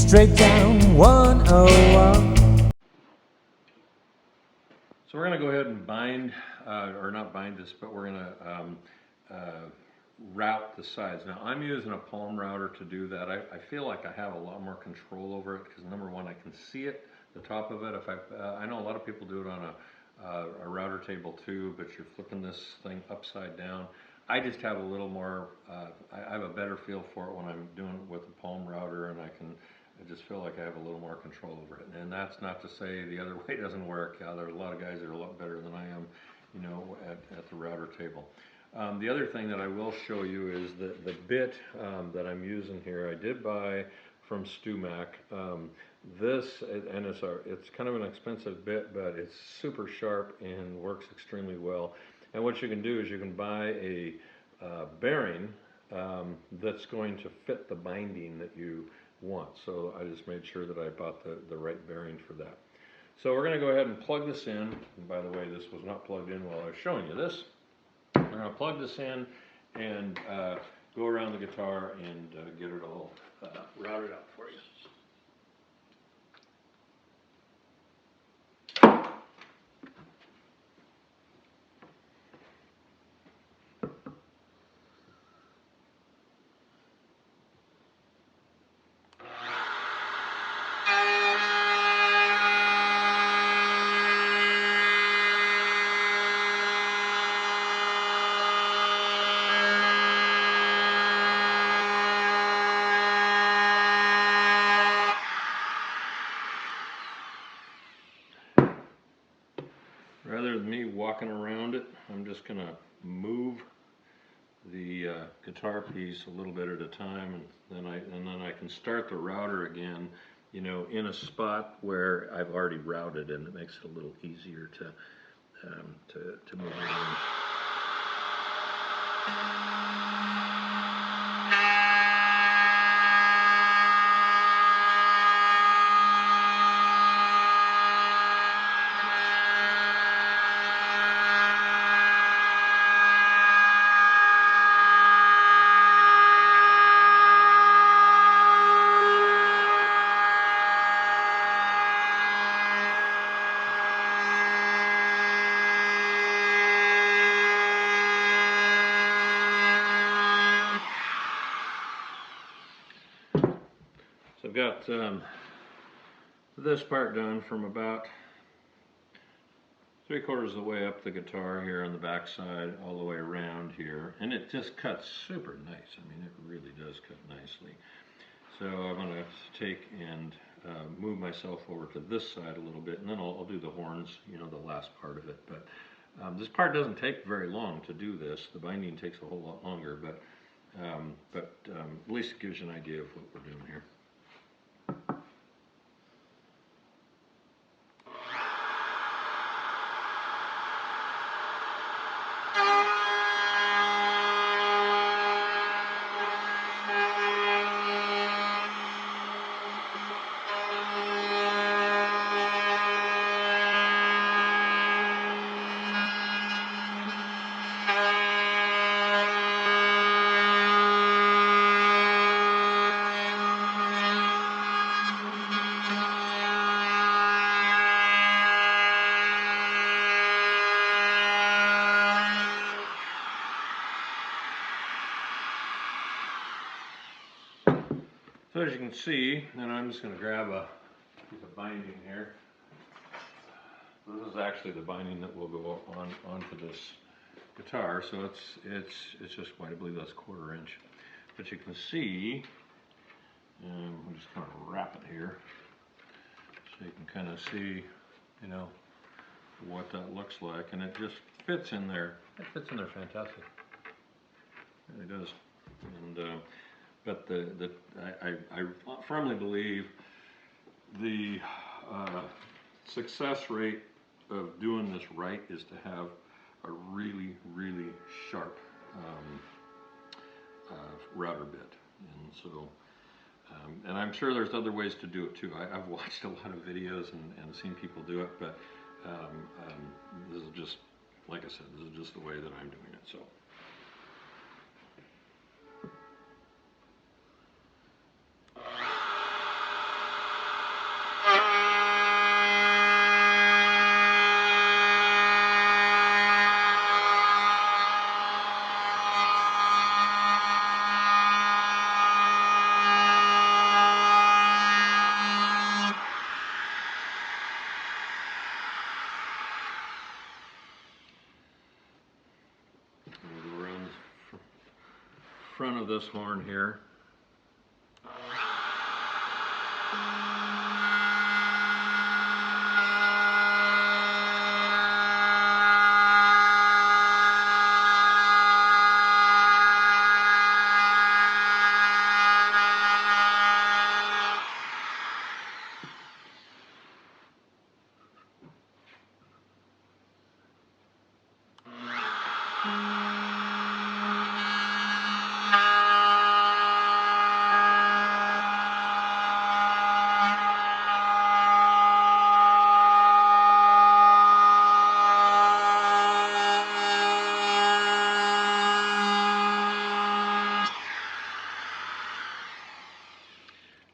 straight down 101. So we're going to go ahead and bind, or not bind this, but we're going to route the sides. Now I'm using a palm router to do that. I feel like I have a lot more control over it because number one, I can see it, the top of it. If I know a lot of people do it on a router table too, but you're flipping this thing upside down. I just have a little more, I have a better feel for it when I'm doing it with a palm router, and I just feel like I have a little more control over it. And that's not to say the other way doesn't work. Yeah, there are a lot of guys that are a lot better than I am, you know, at the router table. The other thing that I will show you is the bit that I'm using here. I did buy from StewMac. This, and it's kind of an expensive bit, but it's super sharp and works extremely well. And what you can do is you can buy a bearing that's going to fit the binding that you want. So I just made sure that I bought the right bearing for that. So we're going to go ahead and plug this in. And by the way, this was not plugged in while I was showing you this. We're going to plug this in and go around the guitar and get it all routed out for you. Rather than me walking around it, I'm just going to move the guitar piece a little bit at a time, and then I can start the router again, you know, in a spot where I've already routed, and it makes it a little easier to move around. So I've got this part done from about 3/4 of the way up the guitar here on the back side, all the way around here, and it just cuts super nice. I mean, it really does cut nicely. So I'm going to take and move myself over to this side a little bit, and then I'll do the horns, you know, the last part of it. But this part doesn't take very long to do this. The binding takes a whole lot longer, but at least it gives you an idea of what we're doing here. So as you can see, and I'm just going to grab a piece of binding here. This is actually the binding that will go onto this guitar. So it's just wide. I believe that's 1/4 inch. But you can see, and we'll just kind of wrap it here, so you can kind of see, you know, what that looks like, and it just fits in there. It fits in there fantastic. It really does. And but I firmly believe the success rate of doing this right is to have a really, really sharp router bit. And so, and I'm sure there's other ways to do it too. I've watched a lot of videos and seen people do it, but this is just, like I said, this is just the way that I'm doing it. So. of this horn here.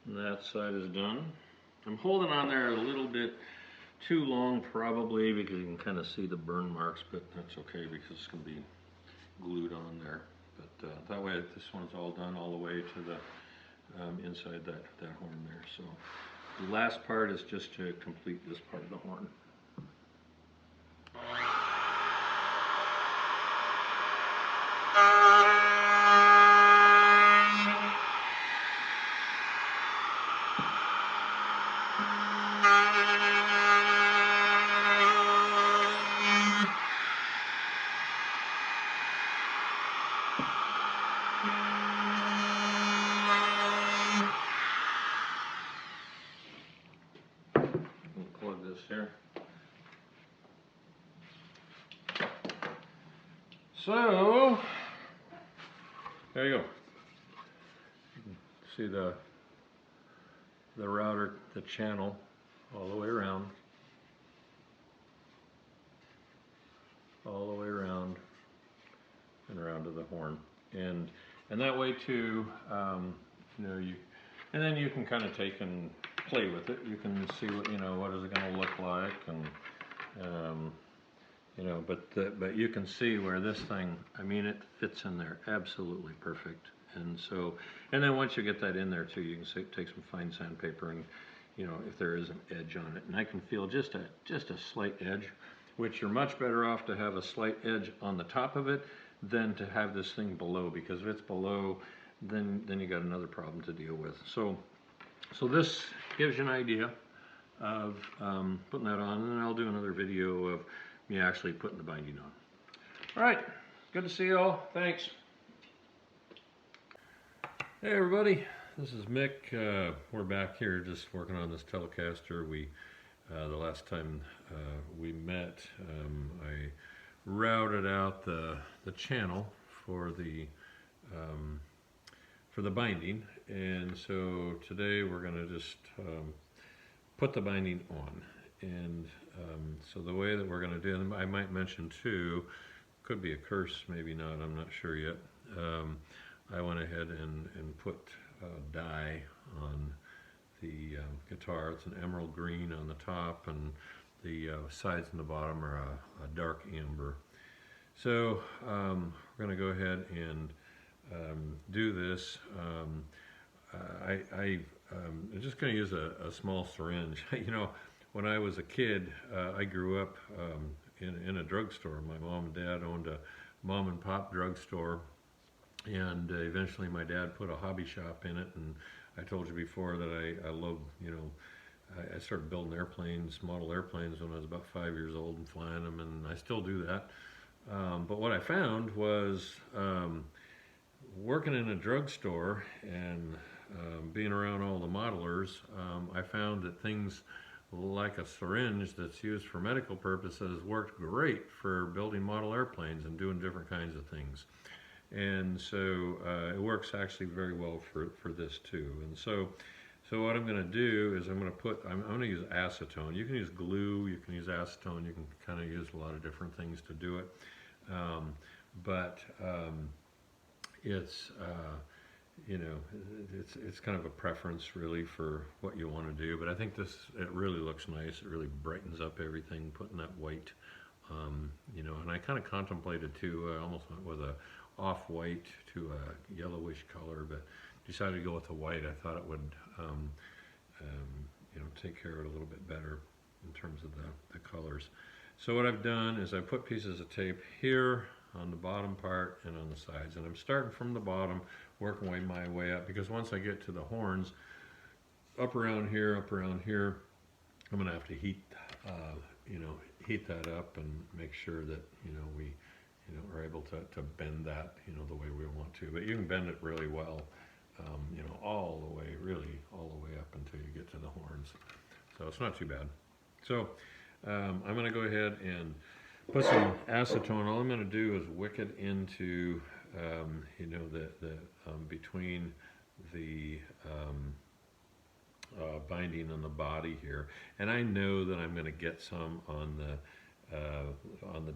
And that side is done. I'm holding on there a little bit too long probably because you can kind of see the burn marks, but that's okay because it's going to be glued on there. But that way this one's all done all the way to the inside that horn there. So the last part is just to complete this part of the horn. Plug this here. So there you go. See the router, the channel all the way around, and around to the horn, and that way too, you know, and then you can kind of take and play with it. You can see what, you know, what is it going to look like, and you know, but you can see where this thing, I mean, it fits in there absolutely perfect. And so, and then once you get that in there too, you can take some fine sandpaper and, you know, if there is an edge on it, and I can feel just a slight edge, which you're much better off to have a slight edge on the top of it than to have this thing below, because if it's below, then you got another problem to deal with. So this gives you an idea of putting that on, and then I'll do another video of me actually putting the binding on. All right, good to see you all. Thanks. Hey everybody, this is Mick. We're back here just working on this Telecaster. The last time we met, I routed out the channel for the binding, and so today we're going to just put the binding on. And so the way that we're going to do it, I might mention too, could be a curse, maybe not, I'm not sure yet. I went ahead and put dye on the guitar. It's an emerald green on the top, and the sides and the bottom are a dark amber. So we're going to go ahead and do this. I'm just going to use a small syringe. You know, when I was a kid, I grew up in a drugstore. My mom and dad owned a mom and pop drugstore, and eventually my dad put a hobby shop in it. And I told you before that I love, you know, I started building airplanes, model airplanes, when I was about 5 years old and flying them, and I still do that. But what I found was working in a drugstore and being around all the modelers, I found that things like a syringe that's used for medical purposes worked great for building model airplanes and doing different kinds of things. And so it works actually very well for this too. And so what I'm going to do is I'm going to use acetone. You can use glue, you can use acetone, you can kind of use a lot of different things to do it. It's you know, it's kind of a preference really for what you want to do, but I think it really looks nice. It really brightens up everything, putting that white, you know, and I kind of contemplated too, I almost went with a off-white to a yellowish color, but decided to go with the white. I thought it would you know, take care of it a little bit better in terms of the colors. So what I've done is I put pieces of tape here on the bottom part and on the sides, and I'm starting from the bottom working my way up, because once I get to the horns, up around here, I'm gonna have to heat, heat that up and make sure that, we, are able to bend that, the way we want to. But you can bend it really well, all the way, really all the way up until you get to the horns. So it's not too bad. So I'm gonna go ahead and put some acetone. All I'm gonna do is wick it into, between the binding on the body here, and I know that I'm going to get some on the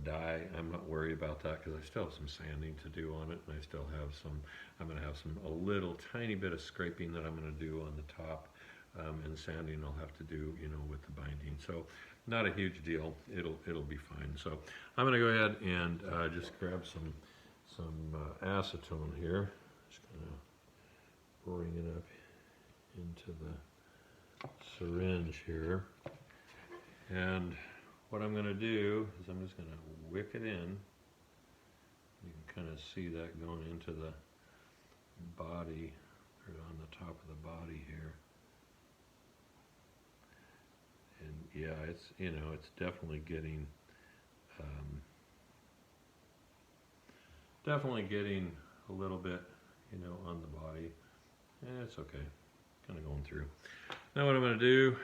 die. I'm not worried about that because I still have some sanding to do on it, and I still have some. I'm going to have a little tiny bit of scraping that I'm going to do on the top, and sanding I'll have to do, with the binding. So not a huge deal. It'll be fine. So I'm going to go ahead and just grab some acetone here. Just going to bring it up into the syringe here, and what I'm going to do is I'm just going to wick it in. You can kind of see that going into the body, or on the top of the body here. And yeah, it's it's definitely getting a little bit on the body. And it's okay, kind of going through. Now what I'm going to do,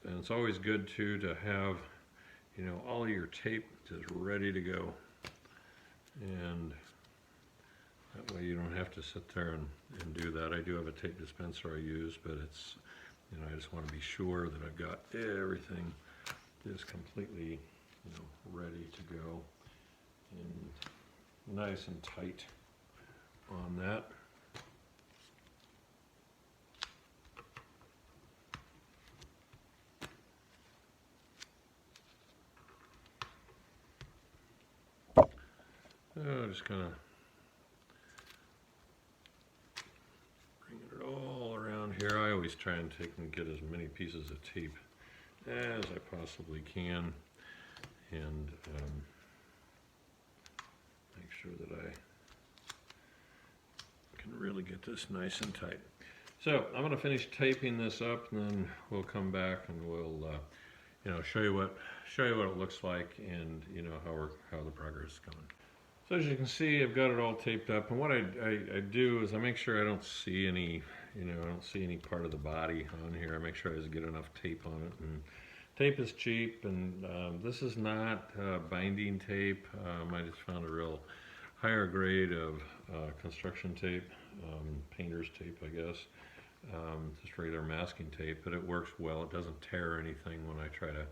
and it's always good too to have, all of your tape just ready to go, and that way you don't have to sit there and do that. I do have a tape dispenser I use, but it's, I just want to be sure that I've got everything just completely, ready to go, and nice and tight on that. Just kind of bringing it all around here. I always try and get as many pieces of tape as I possibly can, and make sure that I can really get this nice and tight. So I'm going to finish taping this up, and then we'll come back and we'll show you what it looks like, and how the progress is going. So as you can see, I've got it all taped up, and what I do is I make sure I don't see any, I don't see any part of the body on here. I make sure I just get enough tape on it, and tape is cheap, and this is not binding tape. I just found a real higher grade of construction tape, painter's tape, I guess, just regular masking tape, but it works well. It doesn't tear anything when I try to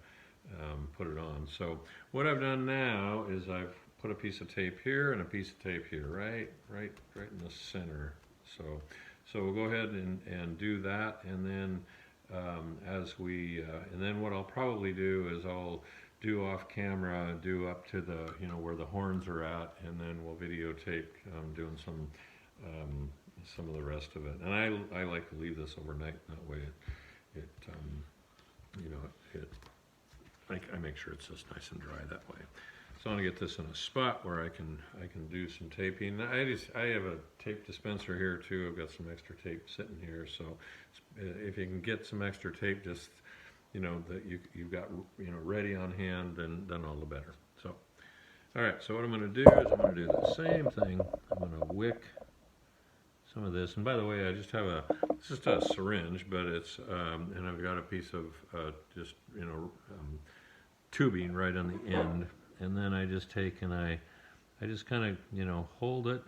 put it on. So what I've done now is I've put a piece of tape here and a piece of tape here, right in the center. So we'll go ahead and do that, and then and then what I'll probably do is I'll do off camera, do up to the where the horns are at, and then we'll videotape doing some of the rest of it. And I like to leave this overnight. That way I make sure it's just nice and dry that way. So I want to get this in a spot where I can do some taping. I have a tape dispenser here too. I've got some extra tape sitting here. So if you can get some extra tape, just that you've got ready on hand, then all the better. So all right. So what I'm going to do is I'm going to do the same thing. I'm going to wick some of this. And by the way, I just have it's just a syringe, but it's and I've got a piece of just tubing right on the end. And then I just take and I just kind of, hold it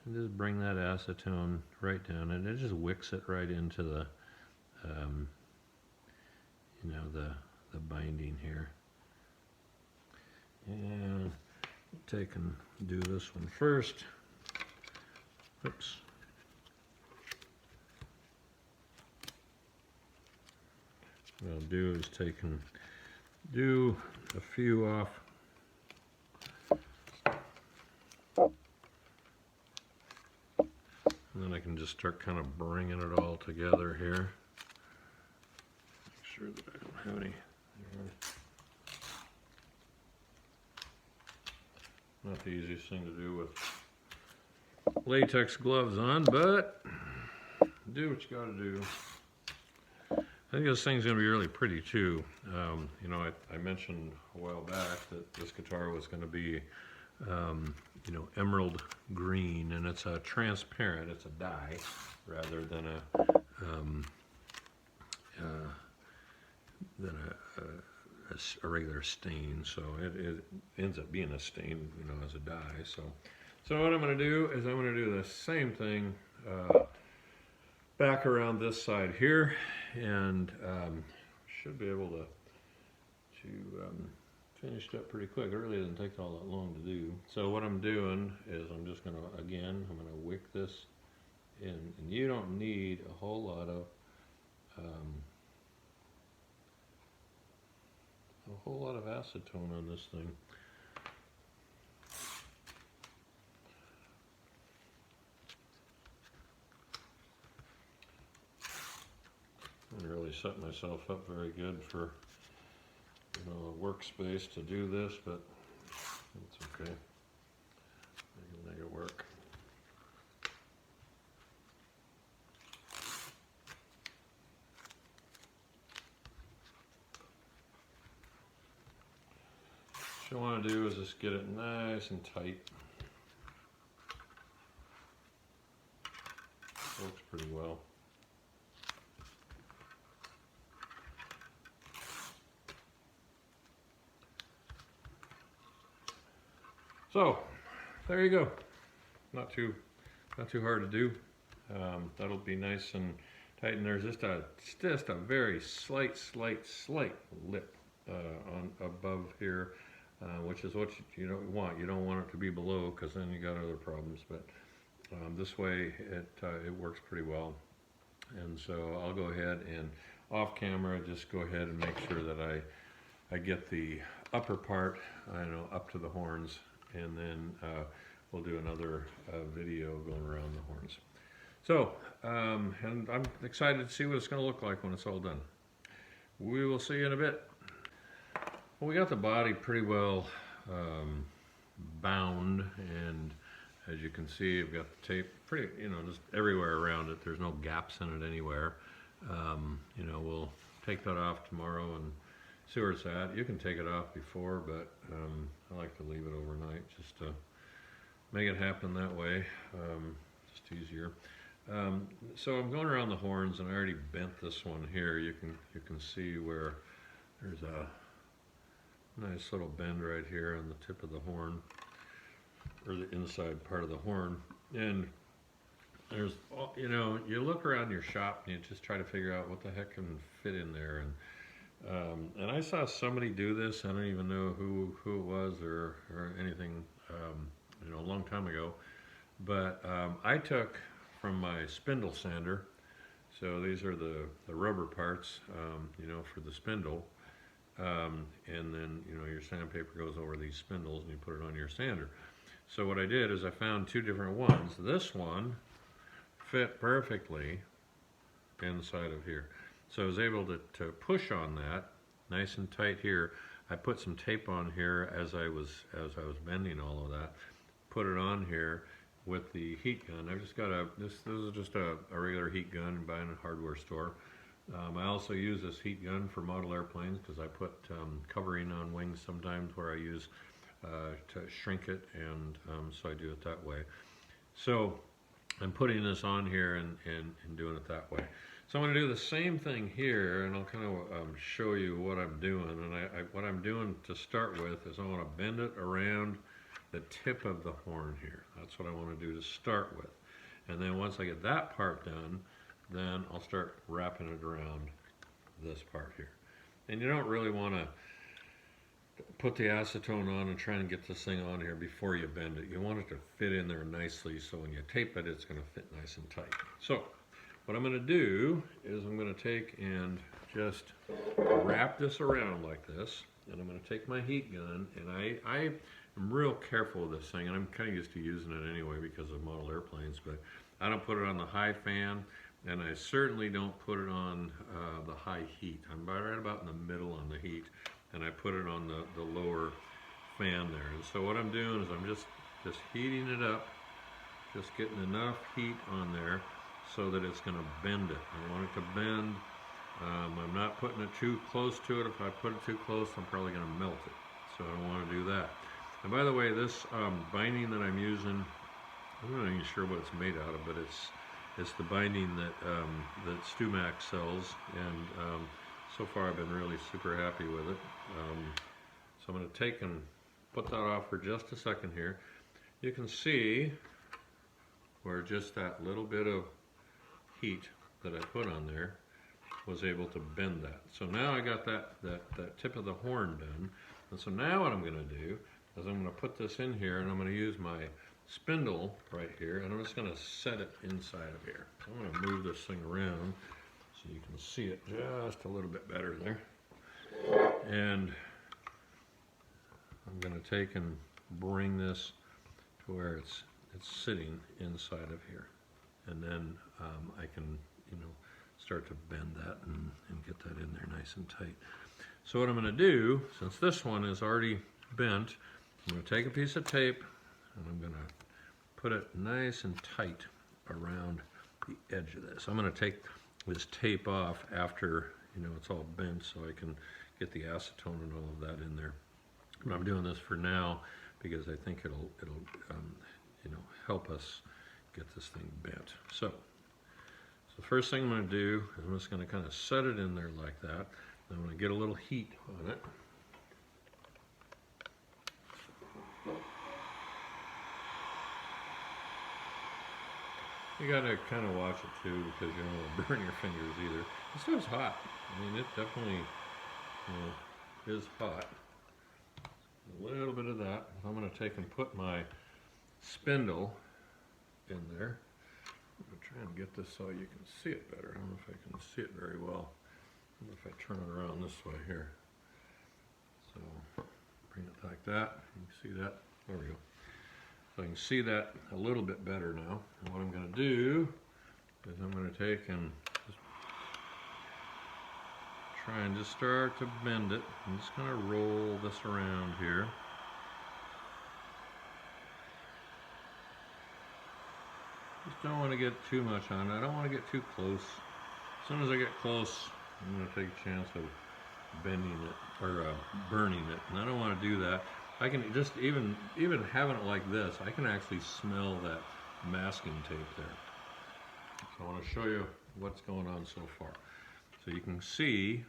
and just bring that acetone right down, and it just wicks it right into the, the binding here. And take and do this one first. Oops. What I'll do is take and do a few off. And then I can just start kind of bringing it all together here. Make sure that I don't have any. Not the easiest thing to do with latex gloves on, but do what you gotta do. I think this thing's gonna be really pretty too. You know, I mentioned a while back that this guitar was gonna be, you know, emerald green, and it's a transparent, it's a dye rather than a regular stain. So it ends up being a stain, you know, as a dye. So what I'm gonna do is I'm gonna do the same thing back around this side here, and should be able to finish it up pretty quick. It really doesn't take all that long to do. So what I'm doing is I'm just gonna, again, I'm gonna wick this in, and you don't need a whole lot of acetone on this thing. I didn't really set myself up very good for, you know, a workspace to do this, but it's okay. I can make it work. What you want to do is just get it nice and tight. Works pretty well. So there you go. Not too hard to do. That'll be nice and tight. And there's just a very slight lip on above here, which is what you don't want. You don't want it to be below, because then you got other problems. But this way it works pretty well. And so I'll go ahead and off camera just go ahead and make sure that I get the upper part, I know, up to the horns. And then we'll do another video going around the horns. So, and I'm excited to see what it's going to look like when it's all done. We will see you in a bit. Well, we got the body pretty well bound, and as you can see, I've got the tape pretty, you know, just everywhere around it. There's no gaps in it anywhere. You know, we'll take that off tomorrow and see where it's at. You can take it off before, but I like to leave it overnight just to make it happen that way. Just easier. So I'm going around the horns, and I already bent this one here. You can see where there's a nice little bend right here on the tip of the horn, or the inside part of the horn. And there's, you know, you look around your shop and you just try to figure out what the heck can fit in there. And I saw somebody do this. I don't even know who it was or anything, you know, a long time ago. But I took from my spindle sander. So these are the rubber parts, you know, for the spindle. And then, you know, your sandpaper goes over these spindles and you put it on your sander. So what I did is I found two different ones. This one fit perfectly inside of here. So I was able to push on that nice and tight here. I put some tape on here as I was bending all of that. Put it on here with the heat gun. I've just got this is just a regular heat gun you buy in a hardware store. I also use this heat gun for model airplanes because I put covering on wings sometimes where I use to shrink it, and so I do it that way. So I'm putting this on here and doing it that way. So I'm going to do the same thing here, and I'll kind of show you what I'm doing. And what I'm doing to start with is I want to bend it around the tip of the horn here. That's what I want to do to start with. And then once I get that part done, then I'll start wrapping it around this part here. And you don't really want to put the acetone on and try and get this thing on here before you bend it. You want it to fit in there nicely, so when you tape it, it's going to fit nice and tight. So what I'm going to do is I'm going to take and just wrap this around like this, and I'm going to take my heat gun, and I am real careful with this thing, and I'm kind of used to using it anyway because of model airplanes, but I don't put it on the high fan, and I certainly don't put it on the high heat. I'm right about in the middle on the heat, and I put it on the lower fan there. And so what I'm doing is I'm just heating it up just getting enough heat on there so that it's going to bend it. I want it to bend. I'm not putting it too close to it. If I put it too close, I'm probably going to melt it. So I don't want to do that. And by the way, this binding that I'm using, I'm not even sure what it's made out of, but it's the binding that that StewMac sells, and so far I've been really super happy with it. So I'm going to take and put that off for just a second here. You can see where just that little bit of heat that I put on there was able to bend that. So now I got that tip of the horn done. And so now what I'm going to do is I'm going to put this in here, and I'm going to use my spindle right here, and I'm just going to set it inside of here. So I'm going to move this thing around so you can see it just a little bit better there. And I'm going to take and bring this to where it's sitting inside of here. And then I can, you know, start to bend that and get that in there nice and tight. So what I'm going to do, since this one is already bent, I'm going to take a piece of tape and I'm going to put it nice and tight around the edge of this. I'm going to take this tape off after, you know, it's all bent, so I can get the acetone and all of that in there. But I'm doing this for now because I think it'll you know, help us get this thing bent. So the first thing I'm going to do is I'm just going to kind of set it in there like that. I'm going to get a little heat on it. You got to kind of watch it too, because you don't want to burn your fingers either. This stuff's hot. I mean, it definitely, you know, is hot. A little bit of that. I'm going to take and put my spindle in there. I'm going to try and get this so you can see it better. I don't know if I can see it very well. If I turn it around this way here. So bring it like that. You can see that. There we go. So I can see that a little bit better now. And what I'm going to do is I'm going to take and just try and just start to bend it. I'm just going to roll this around here. Just don't want to get too much on it. I don't want to get too close. As soon as I get close, I'm going to take a chance of bending it or burning it, and I don't want to do that. I can just even having it like this, I can actually smell that masking tape there. So I want to show you what's going on so far. So you can see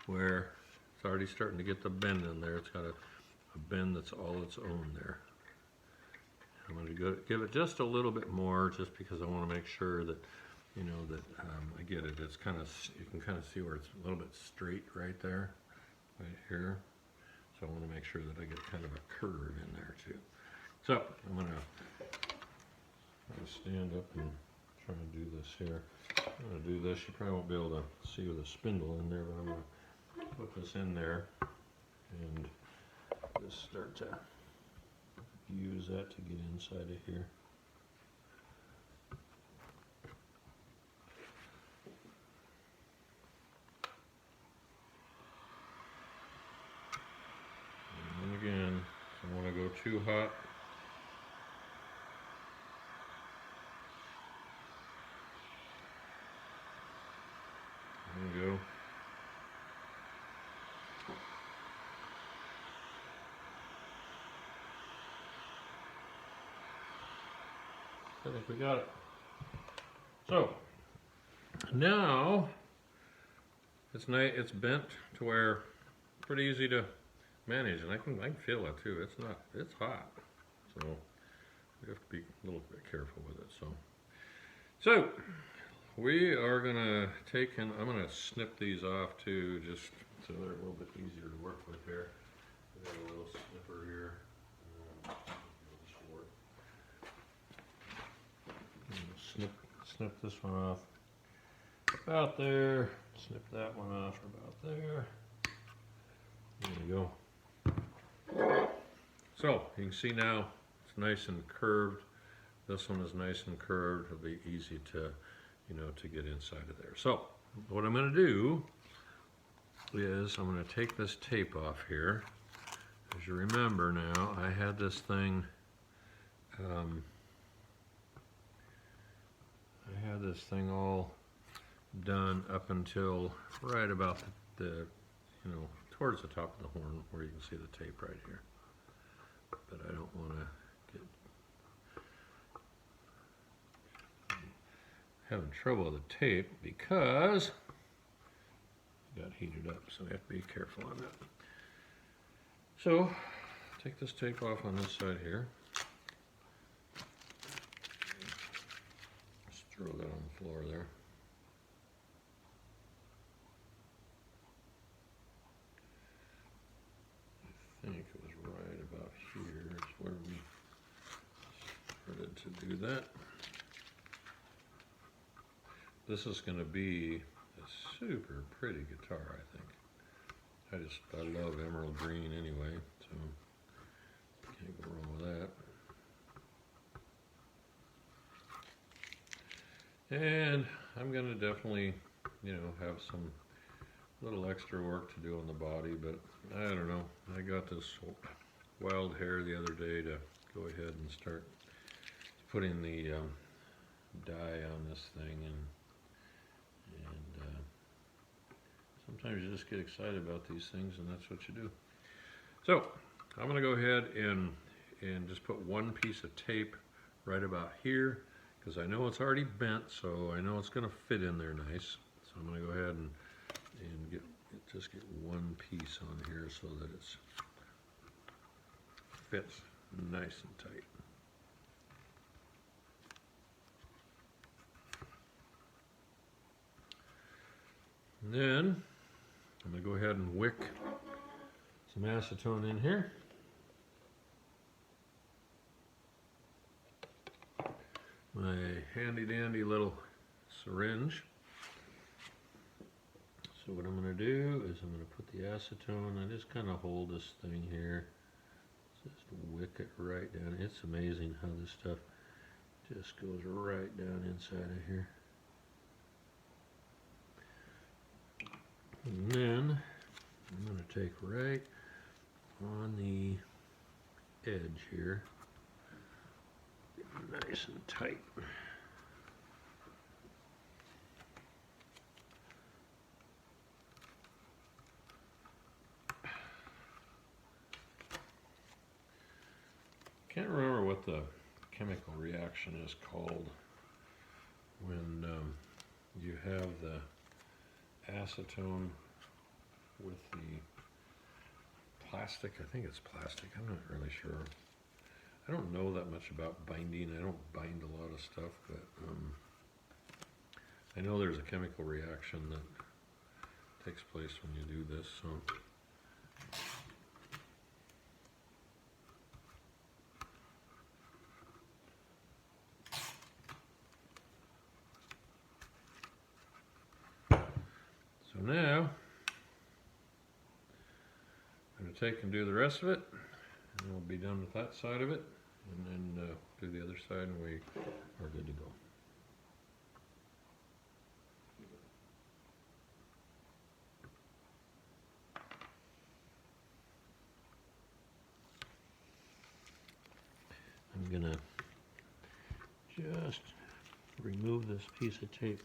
where it's already starting to get the bend in there. It's got a bend that's all its own there. I'm going to give it just a little bit more, just because I want to make sure that, you know, that I get it. It's kind of, you can kind of see where it's a little bit straight right there, right here. So I want to make sure that I get kind of a curve in there too. So I'm going to stand up and try and do this here. I'm going to do this. You probably won't be able to see with a spindle in there, but I'm going to put this in there and just start to use that to get inside of here. And again, I don't want to go too hot. There we go. I think we got it. So now it's nice. It's bent to where it's pretty easy to manage, and I can feel it too. It's hot, so we have to be a little bit careful with it. So we are gonna take and I'm gonna snip these off too, just so they're a little bit easier to work with here. We got a little snipper here. Snip this one off about there, snip that one off about there. There you go. So you can see now it's nice and curved. This one is nice and curved. It'll be easy to, you know, to get inside of there. So what I'm going to do is I'm going to take this tape off here. As you remember now, I had this thing this thing all done up until right about the you know, towards the top of the horn where you can see the tape right here. But I don't want to get having trouble with the tape because it got heated up, so we have to be careful on that. So take this tape off on this side here. Just throw that on the floor there. I think it was right about here is where we started to do that. This is going to be a super pretty guitar, I think. I love emerald green anyway, so can't go wrong with that. And I'm going to definitely, you know, have some little extra work to do on the body, but I don't know. I got this wild hair the other day to go ahead and start putting the dye on this thing, and sometimes you just get excited about these things, and that's what you do. So I'm going to go ahead and just put one piece of tape right about here, because I know it's already bent, so I know it's going to fit in there nice. So I'm going to go ahead and just get one piece on here so that it fits nice and tight. And then I'm going to go ahead and wick some acetone in here. My handy dandy little syringe. So what I'm going to do is I'm going to put the acetone, I just kind of hold this thing here, just wick it right down. It's amazing how this stuff just goes right down inside of here. And then I'm going to take right on the edge here, nice and tight. Can't remember what the chemical reaction is called when you have the acetone with the plastic. I think it's plastic. I'm not really sure. I don't know that much about binding. I don't bind a lot of stuff, but I know there's a chemical reaction that takes place when you do this. So now I'm going to take and do the rest of it, and we'll be done with that side of it, and then do the other side, and we are good to go. I'm going to just remove this piece of tape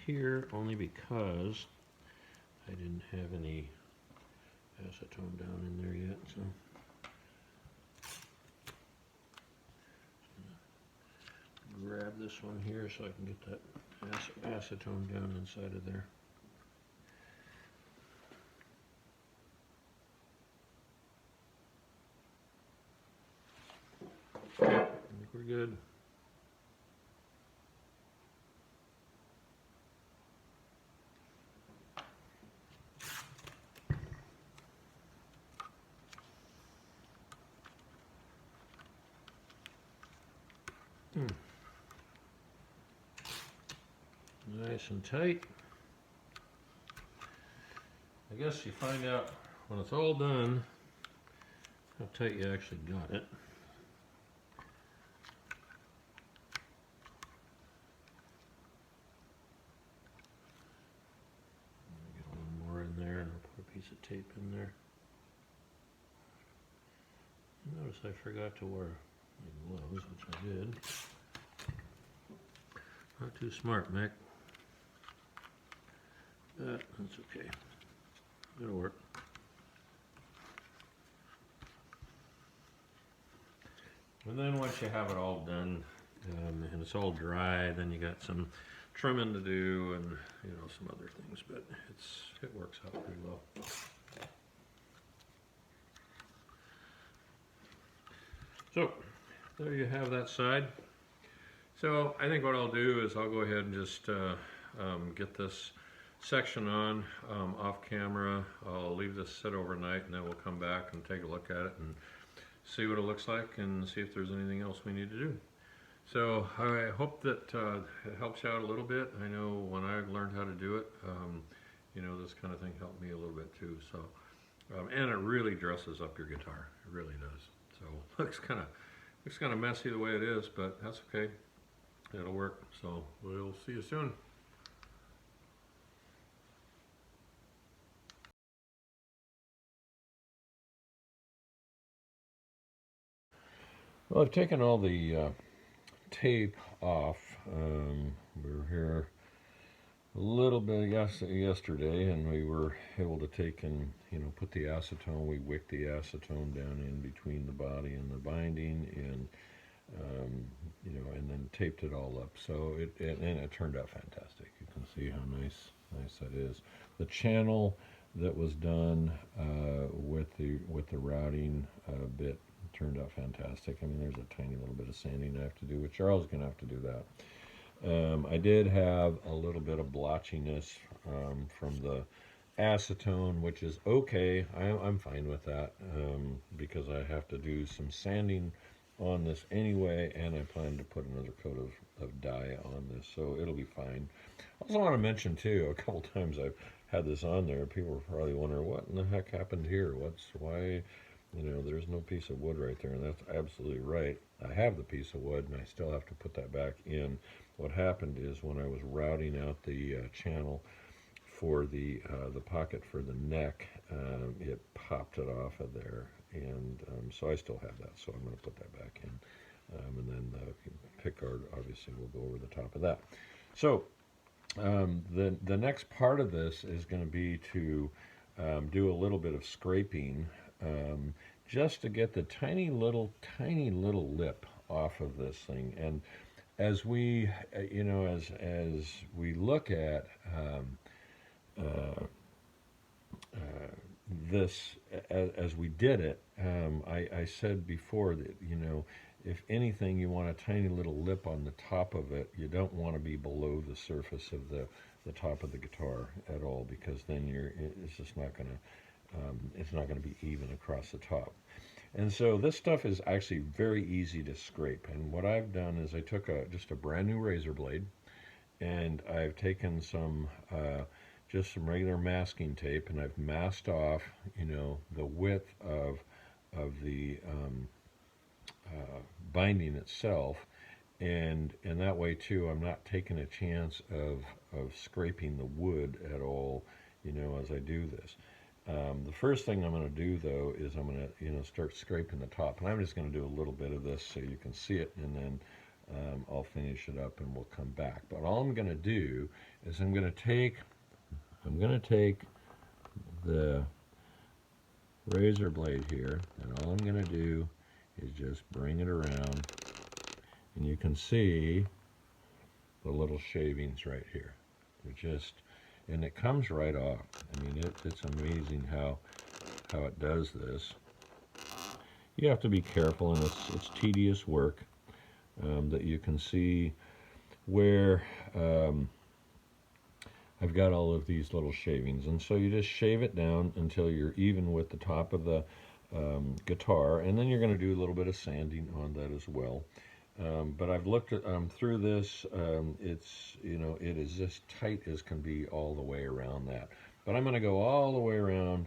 here only because I didn't have any acetone down in there yet, so grab this one here so I can get that acetone down inside of there. Okay, I think we're good. Nice and tight. I guess you find out when it's all done how tight you actually got it. Get a little more in there, and I'll put a piece of tape in there. Notice I forgot to wear my gloves, which I did. Not Not too smart, Mick. That's okay. It'll work. And then once you have it all done, and it's all dry, then you got some trimming to do and some other things, but it works out pretty well. So there you have that side. So I think what I'll do is I'll go ahead and just get this section on off camera. I'll leave this sit overnight, and then we'll come back and take a look at it and see what it looks like and see if there's anything else we need to do. So I hope that it helps you out a little bit. I know when I learned how to do it, this kind of thing helped me a little bit too. So, and it really dresses up your guitar. It really does. So looks kind of messy the way it is, but that's okay. It'll work. So we'll see you soon. Well, I've taken all the tape off. We were here a little bit yesterday, and we were able to take and put the acetone. We wicked the acetone down in between the body and the binding, and and then taped it all up. So it turned out fantastic. You can see how nice that is. The channel that was done with the routing bit turned out fantastic. I mean, there's a tiny little bit of sanding I have to do, which Charles is going to have to do that. I did have a little bit of blotchiness from the acetone, which is okay. I'm fine with that because I have to do some sanding on this anyway, and I plan to put another coat of dye on this, so it'll be fine. I also want to mention too, a couple times I've had this on there, people are probably wondering what in the heck happened here. Why there's no piece of wood right there, and that's absolutely right. I have the piece of wood, and I still have to put that back in. What happened is when I was routing out the channel for the pocket for the neck, it popped it off of there, and so I still have that, so I'm going to put that back in, and then the pickguard obviously will go over the top of that. So the next part of this is going to be to do a little bit of scraping, just to get the tiny little lip off of this thing. And as we as we look at this as we did it, I said before that if anything, you want a tiny little lip on the top of it. You don't want to be below the surface of the top of the guitar at all, because then it's just not going to be even across the top. And so this stuff is actually very easy to scrape. And what I've done is I took just a brand new razor blade, and I've taken just some regular masking tape, and I've masked off the width of the binding itself, and that way too I'm not taking a chance of scraping the wood at all as I do this. The first thing I'm going to do though is I'm going to start scraping the top, and I'm just going to do a little bit of this so you can see it, and then I'll finish it up and we'll come back. But all I'm going to do is I'm going to take the razor blade here, and all I'm going to do is just bring it around, and you can see the little shavings right here. And it comes right off. I mean, it's amazing how it does this. You have to be careful, and it's tedious work, that you can see where I've got all of these little shavings, and so you just shave it down until you're even with the top of the guitar, and then you're going to do a little bit of sanding on that as well. But I've looked at through this. It is as tight as can be all the way around that. But I'm going to go all the way around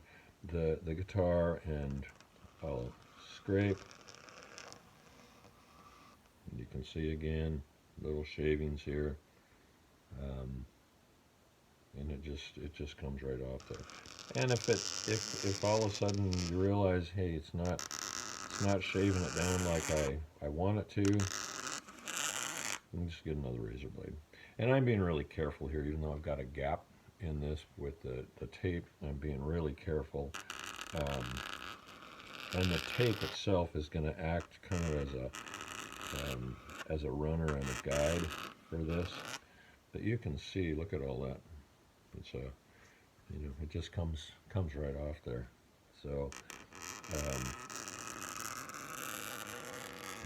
the guitar, and I'll scrape. And you can see again little shavings here, and it just comes right off there. And if all of a sudden you realize, hey, it's not shaving it down like I want it to, And just get another razor blade. And I'm being really careful here, even though I've got a gap in this with the tape. I'm being really careful. And the tape itself is going to act kind of as a runner and a guide for this. But you can see, look at all that. It's a, it just comes right off there. So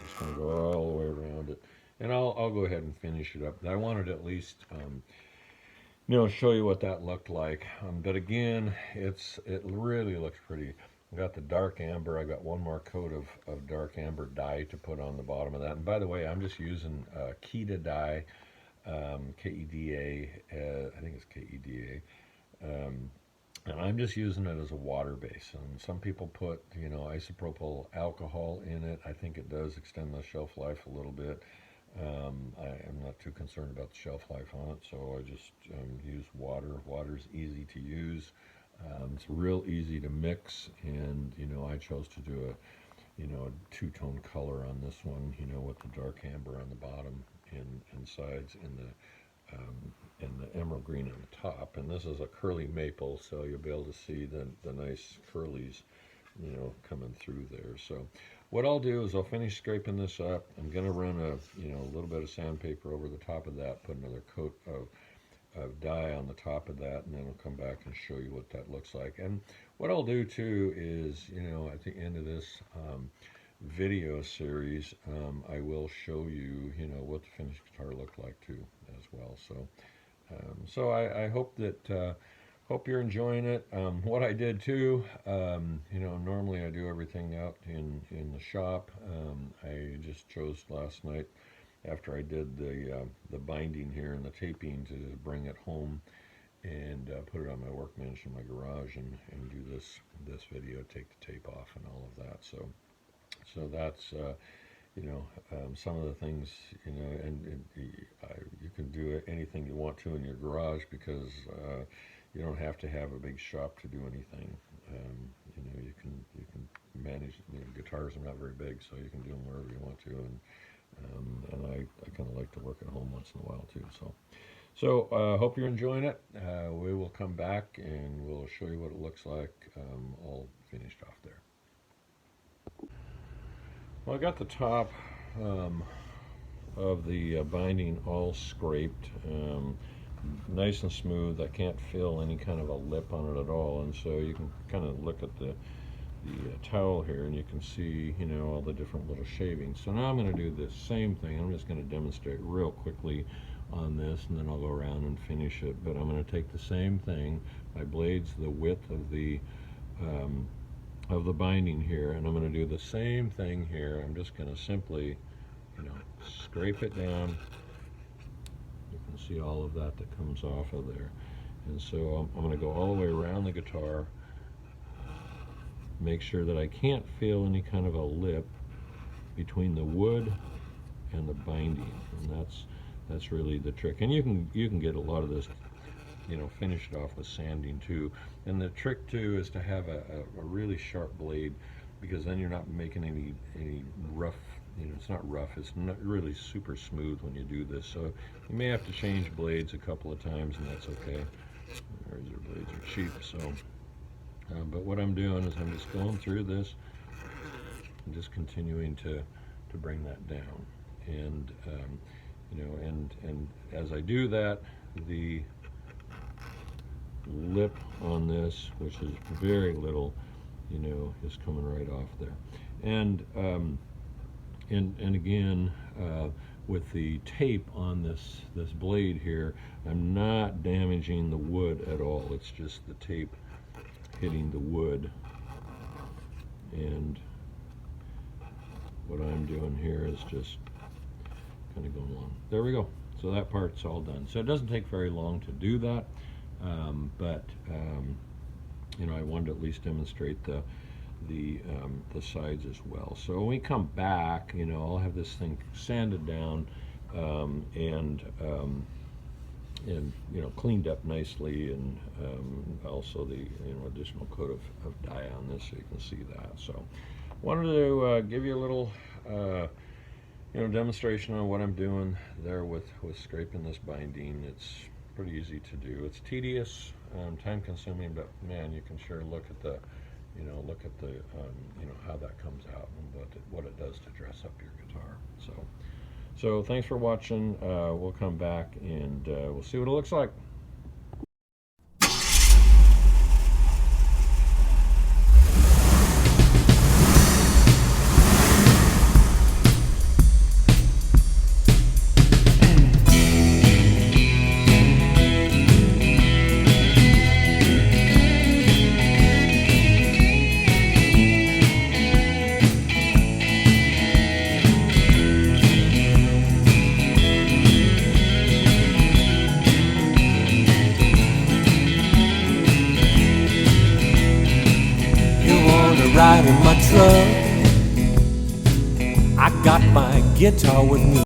just going to go all the way around it, and I'll go ahead and finish it up. I wanted to at least show you what that looked like. But again, it really looks pretty. I got the dark amber. I got one more coat of dark amber dye to put on the bottom of that. And by the way, I'm just using Keda dye, K-E-D-A. I think it's K-E-D-A. And I'm just using it as a water base. And some people put, isopropyl alcohol in it. I think it does extend the shelf life a little bit. I am not too concerned about the shelf life on it, so I just use water. Water's easy to use. It's real easy to mix, and I chose to do a two-tone color on this one, with the dark amber on the bottom and sides, and the emerald green on the top. And this is a curly maple, so you'll be able to see the nice curlies, coming through there. So what I'll do is I'll finish scraping this up. I'm going to run a little bit of sandpaper over the top of that, put another coat of dye on the top of that, and then I'll come back and show you what that looks like. And what I'll do too is, at the end of this video series, I will show you, what the finished guitar looked like too as well. So I hope that hope you're enjoying it. What I did too, normally I do everything out in the shop. I just chose last night, after I did the binding here and the taping, to bring it home and put it on my workbench in my garage and do this video, take the tape off and all of that. So that's some of the things, and you can do anything you want to in your garage, because you don't have to have a big shop to do anything. You can manage. Guitars are not very big, so you can do them wherever you want to. And I kind of like to work at home once in a while too. So hope you're enjoying it. We will come back and we'll show you what it looks like all finished off there. Well, I got the top of the binding all scraped, nice and smooth. I can't feel any kind of a lip on it at all, and so you can kind of look at the towel here, and you can see, all the different little shavings. So now I'm going to do the same thing. I'm just going to demonstrate real quickly on this, and then I'll go around and finish it. But I'm going to take the same thing. My blade's the width of the binding here, and I'm going to do the same thing here. I'm just going to simply, scrape it down. You can see all of that comes off of there. And so I'm going to go all the way around the guitar, make sure that I can't feel any kind of a lip between the wood and the binding, and that's really the trick. And you can get a lot of this, finished off with sanding too. And the trick too is to have a really sharp blade, because then you're not making any rough. It's not rough. It's not really super smooth when you do this. So you may have to change blades a couple of times, and that's okay. Razor blades are cheap, so. But what I'm doing is I'm just going through this and just continuing to bring that down. And and as I do that, the lip on this, which is very little, is coming right off there. And again, with the tape on this blade here, I'm not damaging the wood at all. It's just the tape hitting the wood. And what I'm doing here is just kind of going along. There we go. So that part's all done. So it doesn't take very long to do that, but I wanted to at least demonstrate the sides as well. So when we come back, I'll have this thing sanded down and cleaned up nicely, and also the additional coat of dye on this, so you can see that. So wanted to give you a little demonstration on what I'm doing there with scraping this binding. It's pretty easy to do. It's tedious, time consuming, but man, you can sure look at the, how that comes out and what it does to dress up your guitar. So thanks for watching. We'll come back and we'll see what it looks like. Ride in my truck, I got my guitar with me.